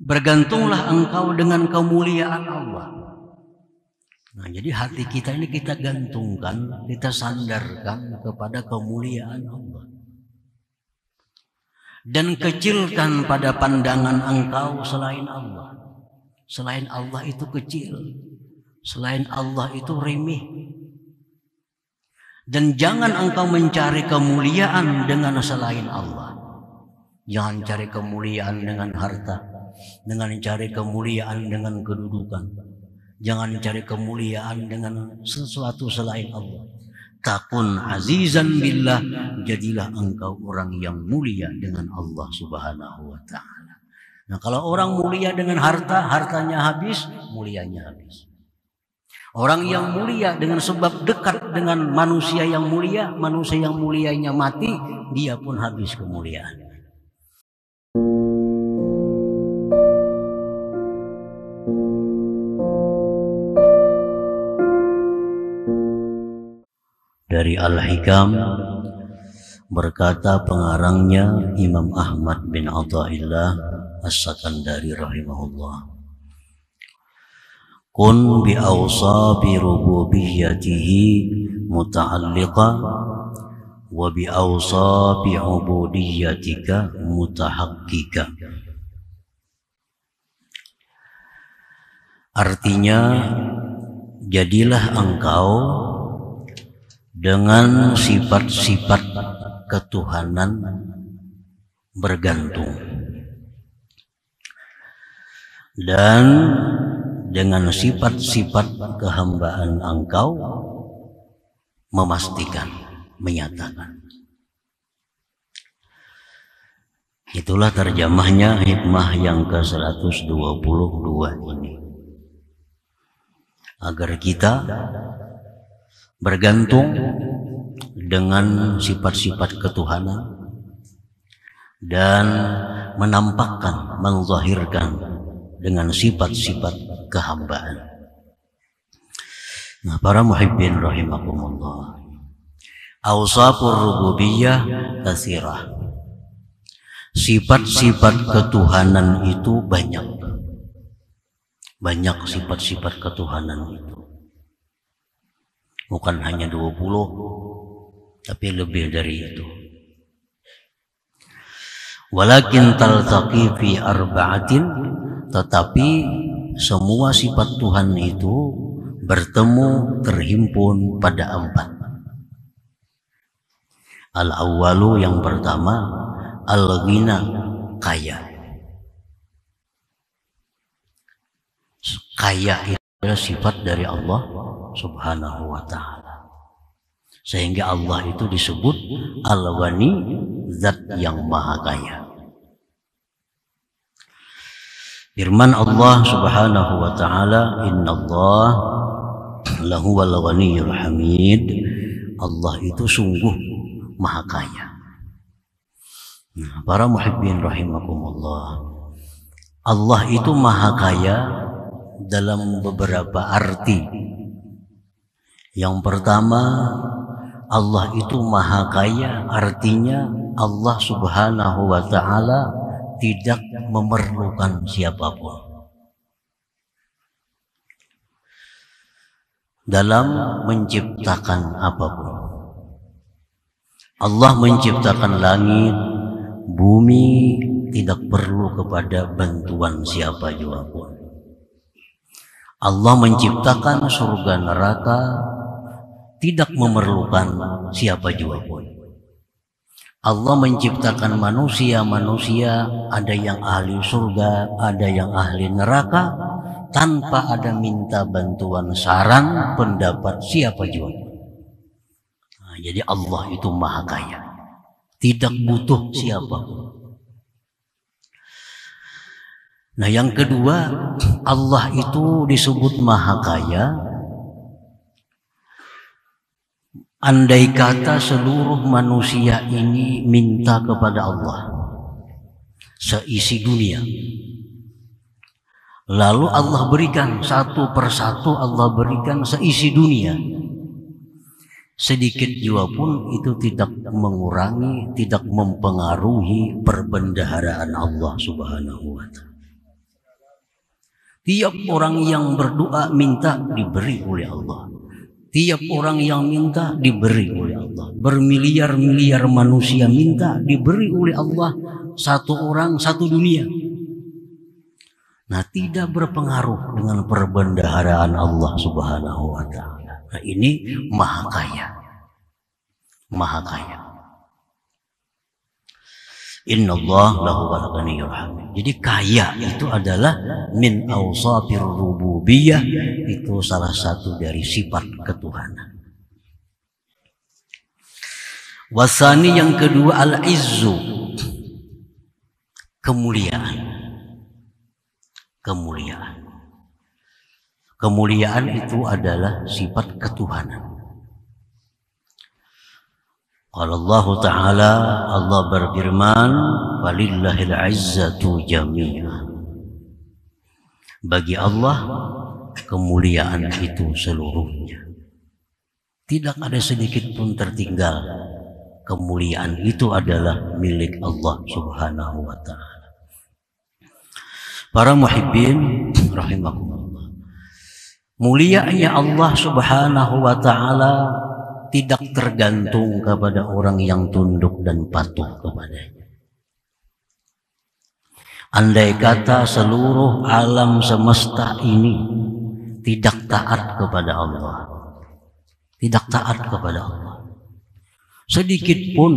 Bergantunglah engkau dengan kemuliaan Allah. Nah, jadi hati kita ini kita gantungkan, kita sandarkan kepada kemuliaan Allah. Dan kecilkan pada pandangan engkau selain Allah. Selain Allah itu kecil. Selain Allah itu remeh. Dan jangan engkau mencari kemuliaan dengan selain Allah. Jangan cari kemuliaan dengan harta. Dengan cari kemuliaan dengan kedudukan. Jangan cari kemuliaan dengan sesuatu selain Allah. Takun azizan billah, jadilah engkau orang yang mulia dengan Allah Subhanahu wa ta'ala. Nah, kalau orang mulia dengan harta, hartanya habis, mulianya habis. Orang yang mulia dengan sebab dekat dengan manusia yang mulianya mati, dia pun habis kemuliaan. Dari Al-Hikam berkata pengarangnya Imam Ahmad bin Athaillah As-Sakandari rahimahullah, kun bi awsabi rububiyyatihi muta'alliqa wa bi awsabi ubudiyyatika mutahaqqiqa. Artinya, jadilah engkau dengan sifat-sifat ketuhanan bergantung, dan dengan sifat-sifat kehambaan engkau memastikan, menyatakan. Itulah terjemahnya hikmah yang ke-122 ini. Agar kita bergantung dengan sifat-sifat ketuhanan dan menampakkan, menzahirkan dengan sifat-sifat kehambaan. Nah, para muhibbin rahimakumullah, awsafur rububiyyah katsirah. Sifat-sifat ketuhanan itu banyak. Banyak sifat-sifat ketuhanan itu. Bukan hanya 20, tapi lebih dari itu. Walakin taltaqi fi arba'atin, tetapi semua sifat Tuhan itu bertemu, terhimpun pada 4. Al-awwalu, yang pertama, al-ghina, kaya. Kaya itu adalah sifat dari Allah Subhanahu wa ta'ala. Sehingga Allah itu disebut Al-Ghani, zat yang maha kaya. Firman Allah Subhanahu wa ta'ala, Innallah lahuwal ghaniyyul hamid. Allah itu sungguh maha kaya. Nah, para muhibbin rahimakumullah, Allah itu maha kaya dalam beberapa arti. Yang pertama, Allah itu maha kaya, artinya Allah Subhanahu wa ta'ala tidak memerlukan siapapun dalam menciptakan apapun. Allah menciptakan langit, bumi, tidak perlu kepada bantuan siapa juga pun. Allah menciptakan surga neraka, tidak memerlukan siapa juga pun. Allah menciptakan manusia, ada yang ahli surga, ada yang ahli neraka, tanpa ada minta bantuan, saran, pendapat siapa juga. Nah, jadi Allah itu maha kaya, tidak butuh siapa. Nah, yang kedua, Allah itu disebut maha kaya. Andai kata seluruh manusia ini minta kepada Allah seisi dunia, lalu Allah berikan satu persatu, Allah berikan seisi dunia, sedikit juga pun itu tidak mengurangi, tidak mempengaruhi perbendaharaan Allah Subhanahu wa ta'ala. Tiap orang yang berdoa minta diberi oleh Allah. Tiap orang yang minta diberi oleh Allah. Bermiliar-miliar manusia minta diberi oleh Allah. Satu orang, satu dunia. Nah, tidak berpengaruh dengan perbendaharaan Allah Subhanahu wa ta'ala. Nah, ini maha kaya. Maha kaya. Inna Allah lahu ghaniyyun hamid. Jadi kaya itu adalah min awsafir rububiyah, itu salah satu dari sifat ketuhanan. Wasani yang kedua al-izzu, kemuliaan. Kemuliaan. Kemuliaan itu adalah sifat ketuhanan. Kalau Allah Ta'ala, Allah berfirman, walillahil izzatu jami'ah. Bagi Allah kemuliaan itu seluruhnya. Tidak ada sedikit pun tertinggal. Kemuliaan itu adalah milik Allah Subhanahu wa ta'ala. Para muhibbin rahimakumullah. Mulianya Allah Subhanahu wa ta'ala tidak tergantung kepada orang yang tunduk dan patuh kepadanya. Andai kata seluruh alam semesta ini tidak taat kepada Allah, tidak taat kepada Allah, sedikit pun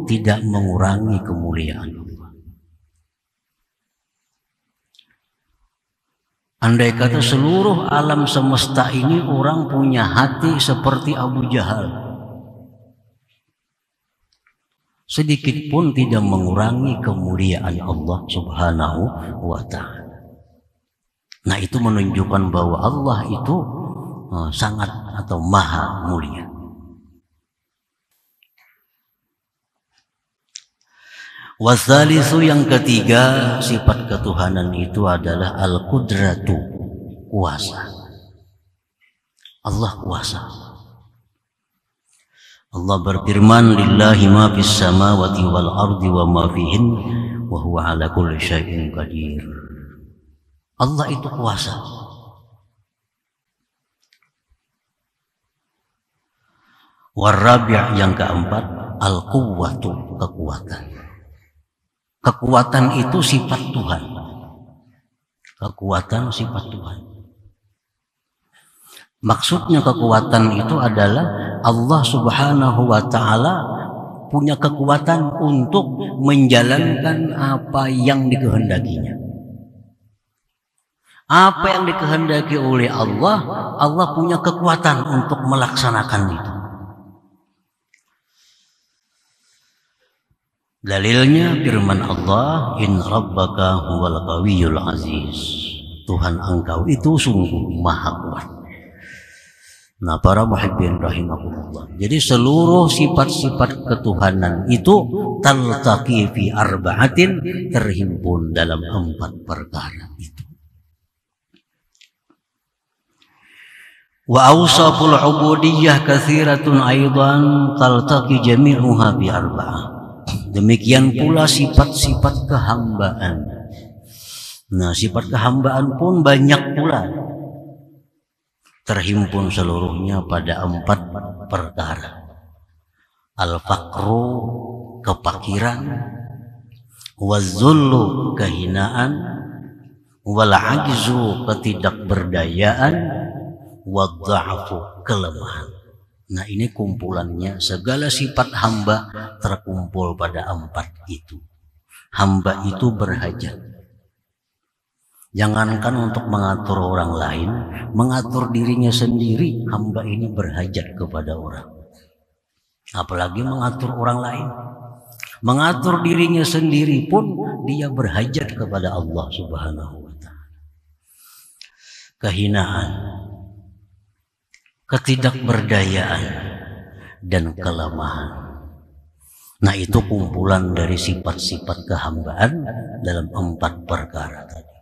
tidak mengurangi kemuliaan Allah. Andai kata seluruh alam semesta ini orang punya hati seperti Abu Jahal, sedikit pun tidak mengurangi kemuliaan Allah Subhanahu wa ta'ala. Nah, itu menunjukkan bahwa Allah itu sangat atau maha mulia. Wasalisu yang ketiga sifat ketuhanan itu adalah al-qudratu, kuasa. Allah kuasa. Allah berfirman, lillahi ma fis samawati wal ardi wa ma fihin wa huwa ala kulli syai'in qadir. Allah itu kuasa. Warabi' yang keempat al-quwwatu, kekuatan. Kekuatan itu sifat Tuhan. Kekuatan sifat Tuhan. Maksudnya kekuatan itu adalah Allah Subhanahu wa ta'ala punya kekuatan untuk menjalankan apa yang dikehendakinya. Apa yang dikehendaki oleh Allah, Allah punya kekuatan untuk melaksanakan itu. Dalilnya firman Allah, in rabbaka huwal qawiyyul aziz. Tuhan engkau itu sungguh maha kuat. Nah, para muhibbin rahimakumullah. Jadi seluruh sifat-sifat ketuhanan itu taltaqi fi arba'atin, terhimpun dalam 4 perkara itu. Wa awsaful ubudiyyah katsiratun aidan taltaqi jami'uha bi arba'ah. Demikian pula sifat-sifat kehambaan. Nah, sifat kehambaan pun banyak pula, terhimpun seluruhnya pada 4 perkara. Al-faqru, kepakiran, waz-zullu, kehinaan, wal-'ajzu, ketidakberdayaan, wad-dha'fu, kelemahan. Nah, ini kumpulannya, segala sifat hamba terkumpul pada 4 itu. Hamba itu berhajat. Jangankan untuk mengatur orang lain, mengatur dirinya sendiri, hamba ini berhajat kepada orang. Apalagi mengatur orang lain. Mengatur dirinya sendiri pun dia berhajat kepada Allah Subhanahu wa ta'ala. Kehinaan, ketidakberdayaan, dan kelemahan. Nah, itu kumpulan dari sifat-sifat kehambaan dalam 4 perkara tadi.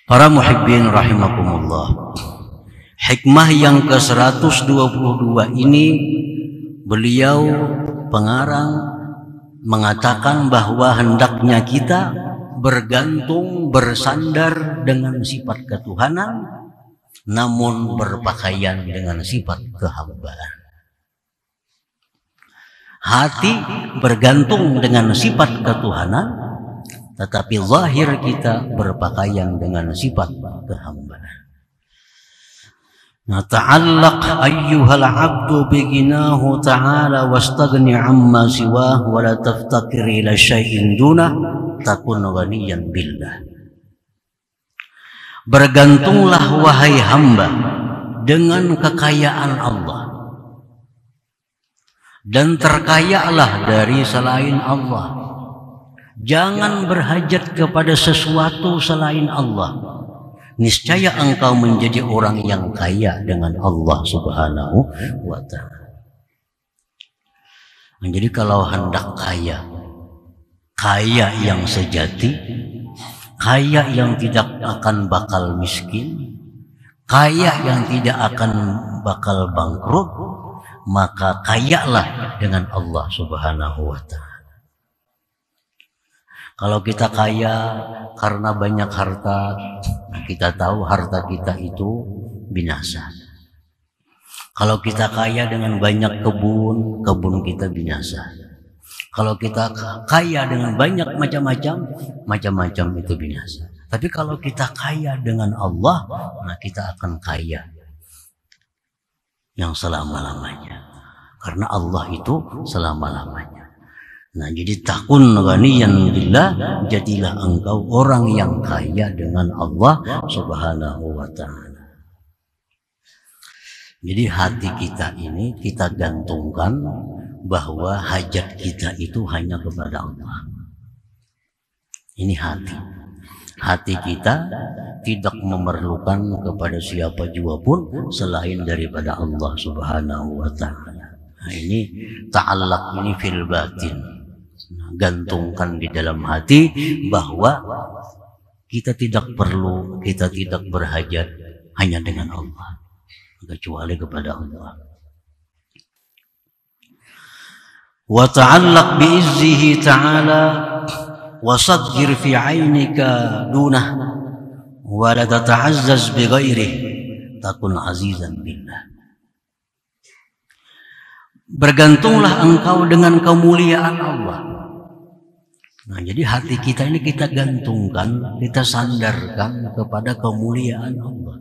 Para muhibbin rahimakumullah. Hikmah yang ke-122 ini, beliau pengarang mengatakan bahwa hendaknya kita bergantung, bersandar dengan sifat ketuhanan, namun berpakaian dengan sifat kehambaan. Hati bergantung dengan sifat ketuhanan, tetapi zahir kita berpakaian dengan sifat kehambaan. Nata'allaq ayyuhal abdu biginahu ta'ala wastaghni amma siwah wa la taftakir ila syai'in dunah takun ghaniyan billah. Bergantunglah wahai hamba dengan kekayaan Allah, dan terkayalah dari selain Allah. Jangan berhajat kepada sesuatu selain Allah. Niscaya engkau menjadi orang yang kaya dengan Allah Subhanahu wa ta'ala. Jadi kalau hendak kaya, kaya yang sejati, kaya yang tidak akan bakal miskin, kaya yang tidak akan bakal bangkrut, maka kayalah dengan Allah Subhanahu wa ta'ala. Kalau kita kaya karena banyak harta, kita tahu harta kita itu binasa. Kalau kita kaya dengan banyak kebun, kebun kita binasa. Kalau kita kaya dengan banyak macam-macam, macam-macam itu binasa. Tapi kalau kita kaya dengan Allah, nah kita akan kaya yang selama-lamanya. Karena Allah itu selama-lamanya. Nah, jadi takun ghaniyan billah, jadilah engkau orang yang kaya dengan Allah Subhanahu wa ta'ala. Jadi hati kita ini kita gantungkan bahwa hajat kita itu hanya kepada Allah. Ini hati. Hati kita tidak memerlukan kepada siapa jua pun selain daripada Allah Subhanahu wa ta'ala. Nah, ini ta'allaq ini fil batin. Gantungkan di dalam hati bahwa kita tidak perlu, kita tidak berhajat hanya dengan Allah, kecuali kepada Allah. Wa ta'allaq bi'izzihi ta'ala wa saghir fi 'ainika dunah wa la tata'azzaz bi ghairihi takun 'azizan billah. Bergantunglah engkau dengan kemuliaan Allah. Nah, jadi hati kita ini kita gantungkan, kita sandarkan kepada kemuliaan Allah.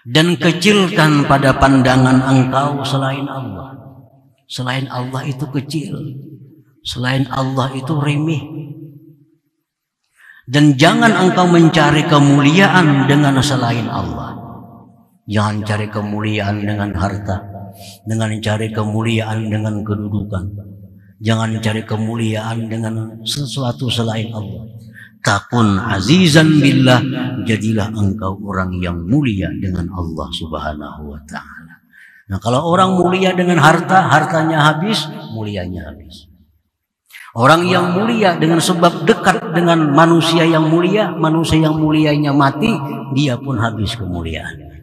Dan kecilkan pada pandangan engkau selain Allah. Selain Allah itu kecil. Selain Allah itu remeh. Dan jangan engkau mencari kemuliaan dengan selain Allah. Jangan cari kemuliaan dengan harta. Dengan cari kemuliaan dengan kedudukan. Jangan cari kemuliaan dengan sesuatu selain Allah. Takun azizan billah, jadilah engkau orang yang mulia dengan Allah Subhanahu wa ta'ala. Nah, kalau orang mulia dengan harta, hartanya habis, mulianya habis. Orang yang mulia dengan sebab dekat dengan manusia yang mulianya mati, dia pun habis kemuliaan.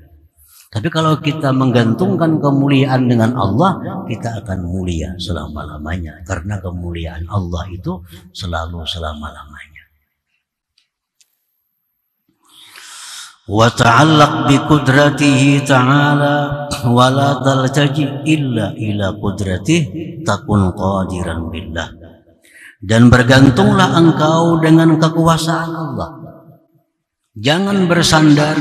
Tapi kalau kita menggantungkan kemuliaan dengan Allah, kita akan mulia selama-lamanya. Karena kemuliaan Allah itu selalu selama-lamanya. Wa ta'allaq bi qudratihi ta'ala wa la taltaji illa ila qudratihi takun qadiran billah. Dan bergantunglah engkau dengan kekuasaan Allah. Jangan bersandar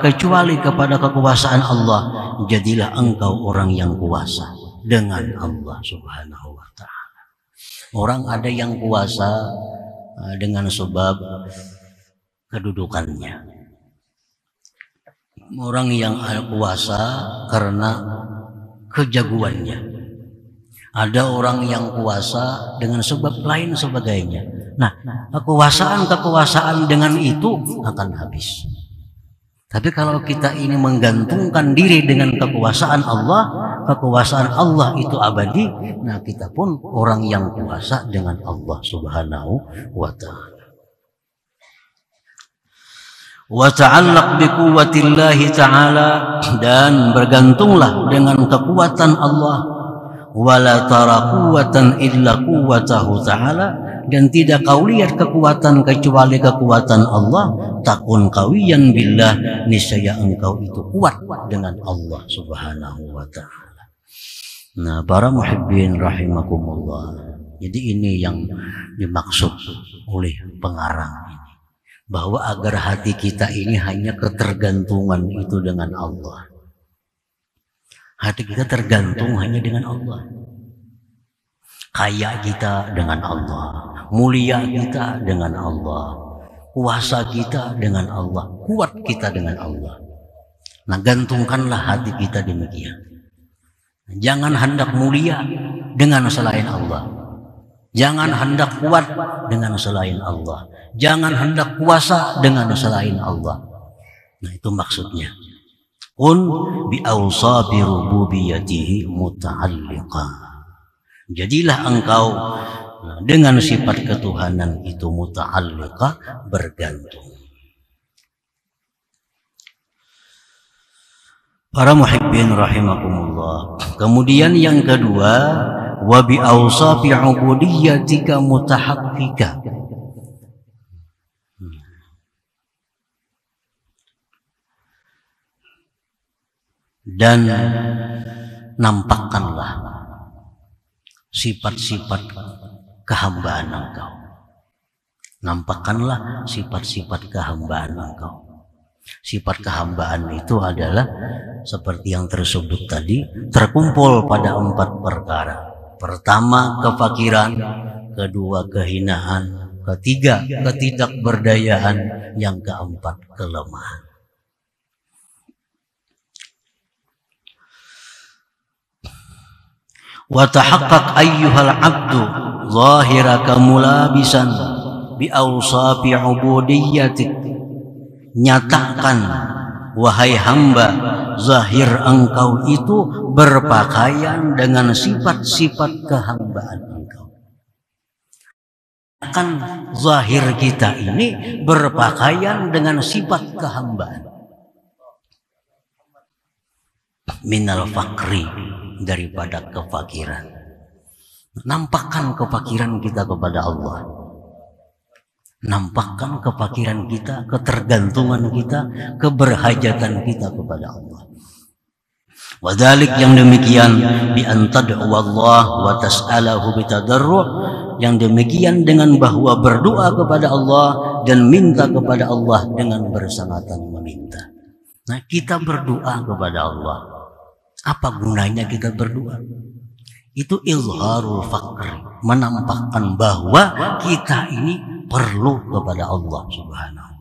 kecuali kepada kekuasaan Allah. Jadilah engkau orang yang kuasa dengan Allah Subhanahu wa ta'ala. Orang ada yang kuasa dengan sebab kedudukannya. Orang yang kuasa karena kejagoannya. Ada orang yang kuasa dengan sebab lain sebagainya. Nah, kekuasaan dengan itu akan habis. Tapi kalau kita ini menggantungkan diri dengan kekuasaan Allah itu abadi. Nah, kita pun orang yang kuasa dengan Allah Subhanahu wa ta'ala. Wa ta'allaq bi quwwatillahi ta'ala, dan bergantunglah dengan kekuatan Allah. Wala tara quwwatan illa quwwatahu ta'ala, dan tidak kau lihat kekuatan kecuali kekuatan Allah, takun qawiyan billah, niscaya engkau itu kuat dengan Allah Subhanahu wa taala. Nah, para muhibbin rahimakumullah. Jadi ini yang dimaksud oleh pengarang ini, bahwa agar hati kita ini hanya ketergantungan itu dengan Allah. Hati kita tergantung hanya dengan Allah. Kaya kita dengan Allah, mulia kita dengan Allah, kuasa kita dengan Allah, kuat kita dengan Allah. Nah, gantungkanlah hati kita demikian. Jangan hendak mulia dengan selain Allah. Jangan hendak kuat dengan selain Allah. Jangan hendak kuasa dengan selain Allah. Nah, itu maksudnya. Kun bi awsabi rububiyatihi muta'alliqa. Jadilah engkau dengan sifat ketuhanan itu muta'alliqa, bergantung. Para muhibbin rahimakumullah. Kemudian yang kedua, wa bi awsafi ubudiyyatika mutahaqqiqa. Dan nampakkanlah sifat-sifat kehambaan engkau. Nampakkanlah sifat-sifat kehambaan engkau. Sifat kehambaan itu adalah seperti yang tersebut tadi, terkumpul pada 4 perkara. Pertama, kefakiran. Kedua, kehinaan. Ketiga, ketidakberdayaan. Yang keempat, kelemahan. Wa tahaqqaq ayyuhal 'abdu zahiraka mulabisan bi awsafi ubudiyyatik. Nyatakan wahai hamba, zahir engkau itu berpakaian dengan sifat-sifat kehambaan engkau. Kan zahir kita ini berpakaian dengan sifat kehambaan. Minal fakri, daripada kefakiran. Nampakkan kefakiran kita kepada Allah. Nampakkan kefakiran kita, ketergantungan kita, keberhajatan kita kepada Allah. Wadhalik, yang demikian, bi an tad'u Allah wa tas'alahu bitadarru', yang demikian dengan bahwa berdoa kepada Allah dan minta kepada Allah dengan bersangatan meminta. Nah, kita berdoa kepada Allah. Apa gunanya kita berdoa? Itu izharul faqr, menampakkan bahwa kita ini perlu kepada Allah Subhanahu.